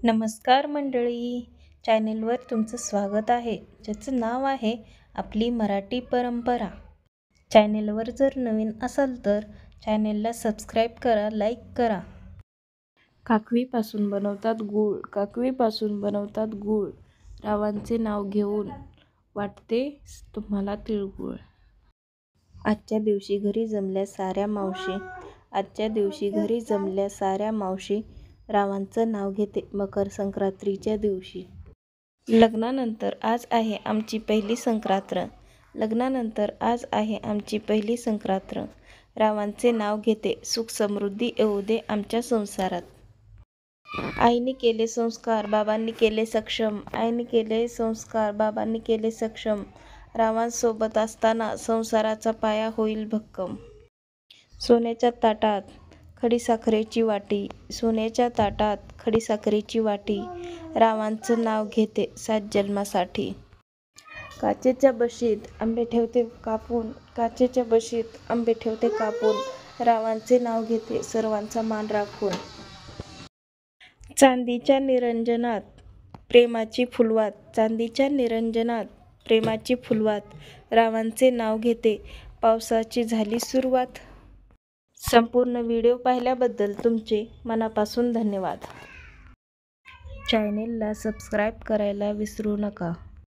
नमस्कार मंडळी, चॅनेलवर तुमचं स्वागत आहे, ज्याचं नाव आहे आपली मराठी परंपरा। चॅनेलवर जर नवीन असाल तर चॅनेलला सबस्क्राईब करा, लाईक करा। काकवीपासून बनवतात गूळ, काकवीपासून बनवतात गूळ, रावांचे नाव घेऊन वाटते तुम्हाला तिळगुळ। आजच्या दिवशी घरी जमल्या साऱ्या मावशी, आजच्या दिवशी घरी जमल्या साऱ्या मावशी, रावांचं नाव घेते मकर संक्रांतीच्या दिवशी। लग्नानंतर आज आहे आमची पहिली संक्रांत, लग्नानंतर आज आहे आमची पहिली संक्रांत, रावांचे नाव घेते सुख समृद्धी येऊ दे आमच्या संसारात। आईने केले संस्कार, बाबांनी केले सक्षम, आईने केले संस्कार, बाबांनी केले सक्षम, रावांसोबत असताना संसाराचा पाया होईल भक्कम। सोन्याच्या ताटात खडीसाखरेची वाटी, सोन्याच्या ताटात खडीसाखरेची वाटी, रावांचं नाव घेते 7 जन्मासाठी। काचेच्या बशीत आंबे ठेवते कापून, काचेच्या बशीत आंबे ठेवते कापून, रावांचे नाव घेते सर्वांचा मान राखून। चांदीच्या निरंजनात प्रेमाची फुलवात, चांदीच्या निरंजनात प्रेमाची फुलवात, रावांचे नाव घेते पावसाची झाली सुरुवात। संपूर्ण व्हिडिओ पाहिल्याबद्दल तुमचे मनापासून धन्यवाद। चॅनेलला सबस्क्राईब करायला विसरू नका।